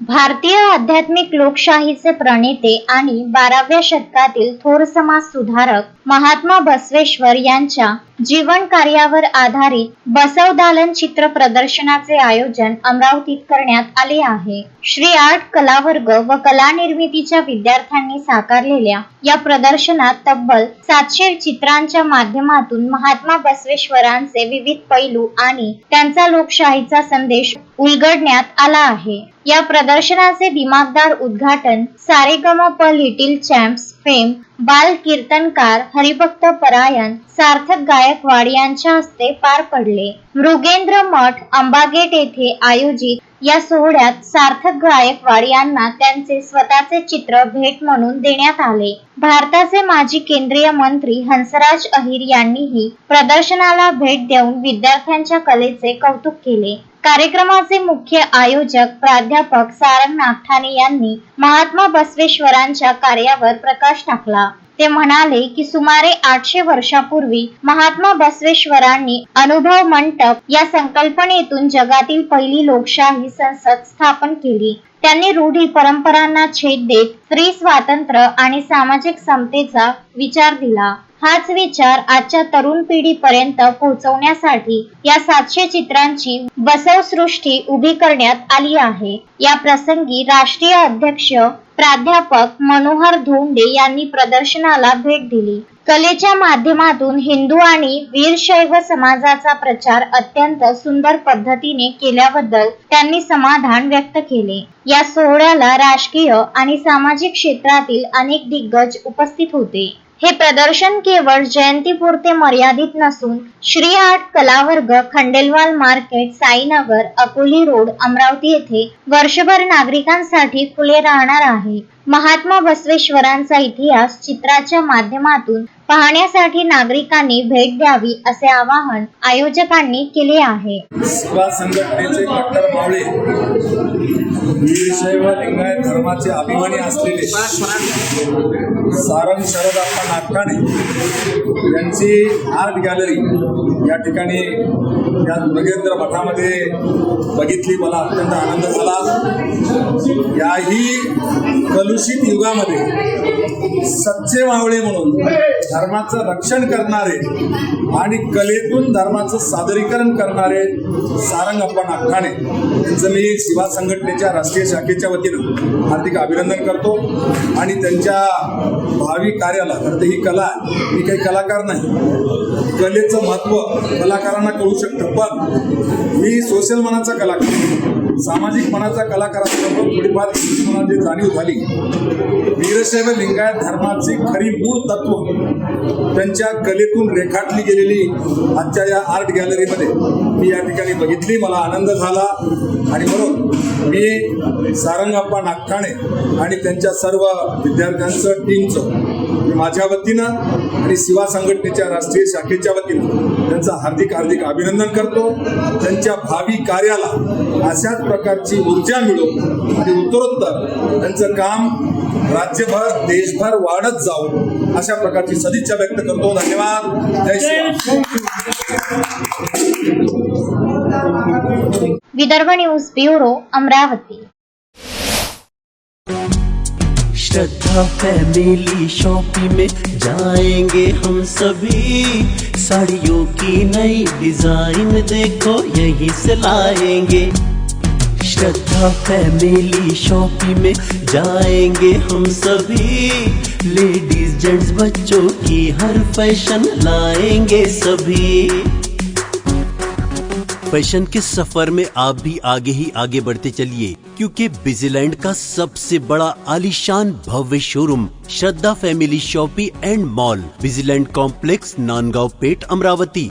भारतीय आध्यात्मिक लोकशाहीचे प्रणेते आणि 12व्या शतकातील थोर समाज सुधारक महात्मा बसवेश्वर यांच्या जीवन कार्यावर आधारित बसवदालन चित्र प्रदर्शनाचे आयोजन अमरावतीत करण्यात आले आहे. श्री आर्ट कलावर्ग व कला निर्मितीच्या विद्यार्थ्यांनी साकारलेल्या या प्रदर्शनात तब्बल 700 चित्रांच्या माध्यमातून महात्मा बसवेश्वरांचे विविध पैलू आणि त्यांचा लोकशाहीचा संदेश उलगडण्यात आला आहे. या प्रदर्शनाचे दिमागदार उद्घाटन सारेगमप लिटिल चॅम्प्स फेम बाल कीर्तनकार हरिभक्त परायण सार्थक गायकवाड यांच्या हस्ते पार पडले. मृगेंद्र मठ अंबागेट येथे आयोजित या सोहळ्यात सार्थक गायकवाड यांना त्यांचे स्वतःचे चित्र भेट म्हणून देण्यात आले. भारताचे माजी केंद्रीय मंत्री हंसराज अहिर यांनीही प्रदर्शनाला भेट देऊन विद्यार्थ्यांच्या कलेचे कौतुक केले. कार्यक्रमाचे मुख्य आयोजक प्राध्यापक सारंग नागठाणे यांनी महात्मा बसवेश्वरांच्या कार्यावर प्रकाश टाकला. ते म्हणाले की सुमारे 800 वर्षापूर्वी महात्मा बसवेश्वरांनी अनुभव मंटप या संकल्पनेतून जगातील पहिली लोकशाही संसद स्थापन केली. त्यांनी रूढी परंपरांना छेद देत स्त्री स्वातंत्र्य आणि सामाजिक समतेचा विचार दिला. हाच विचार आजच्या तरुण पिढीपर्यंत पोहोचवण्यासाठी या 700 चित्रांची बसवसृष्टी उभी करण्यात आली आहे. या प्रसंगी राष्ट्रीय अध्यक्ष प्राध्यापक मनोहर धोंडे यांनी प्रदर्शनाला भेट दिली. कलेच्या माध्यमातून हिंदू आणि वीरशैव समाजाचा प्रचार अत्यंत सुंदर पद्धतीने केल्याबद्दल त्यांनी समाधान व्यक्त केले. या सोहळ्याला राजकीय आणि सामाजिक क्षेत्रातील अनेक दिग्गज उपस्थित होते. हे प्रदर्शन केवळ जयंतीपुरते मर्यादित नसून श्री आर्ट कलावर्ग खंडेलवाल मार्केट साईनगर अकोली रोड अमरावती येथे वर्षभर नागरिकांसाठी खुले राहणार आहे. महात्मा बसवेश्वरांचा इतिहास चित्राच्या माध्यमातून पाहण्यासाठी नागरिकांनी भेट द्यावी असे आवाहन आयोजकांनी केले आहे. सेवा संघटनेचे डॉक्टर मावळे वीरशैव लिंगायत धर्माचे अभिमानी असलेले सारंग शरदाप्पा नागठाणे यांची आर्ट गॅलरी या ठिकाणी या मृगेंद्र मठामध्ये बघितली. मला अत्यंत आनंद झाला. याही कलुषित युगामध्ये सच्चे मावळे म्हणून धर्माचं रक्षण करणारे आणि कलेतून धर्माचं सादरीकरण करणारे सारंगप्पा नागठाणे यांचं मी सेवा संघटनेच्या राष्ट्रीय शाखेच्या वतीनं हार्दिक अभिनंदन करतो. आणि त्यांच्या भावी कार्याला, खरं तर ही कला आहे, मी काही कलाकार नाही, कलेचं महत्त्व कलाकारांना कळू शकतं, पण मी सोशल मनाचा कलाकार, सामाजिक मनाचा कलाकार असल्यामुळे थोडीफार मला जी जाणीव झाली. वीरशैव लिंगायत धर्माची खरी मूळ तत्व त्यांच्या कलेतून रेखाटली गेलेली आजच्या या आर्ट गॅलरीमध्ये मी या ठिकाणी बघितली. मला आनंद झाला. आणि म्हणून मी सारंगप्पा नागठाणे आणि त्यांच्या सर्व विद्यार्थ्यांचं टीमचं माझ्या वतीनं आणि सेवा संघटनेच्या राष्ट्रीय शाखेच्या वतीनं त्यांचं हार्दिक अभिनंदन करतो. त्यांच्या भावी कार्याला अशाच प्रकारची ऊर्जा मिळो आणि उत्तरोत्तर त्यांचं काम राज्यभर देशभर वाढत जावं अशा प्रकारची सदिच्छा व्यक्त करतो. धन्यवाद. जय Shri. Vidarbha news bureau Amravati. Shraddha family shopping में जाएंगे हम सभी, साड़ियों की नई डिजाइन देखो यहीं से लाएंगे. श्रद्धा फैमिली शॉपिंग में जाएंगे हम सभी, लेडीज जेंट्स बच्चों की हर फैशन लाएंगे सभी. फैशन के सफर में आप भी आगे ही आगे बढ़ते चलिए, क्योंकि बिजीलैंड का सबसे बड़ा आलीशान भव्य showroom Shraddha family shopping and mall, Bizilland complex, Nandgaon Peth, Amravati.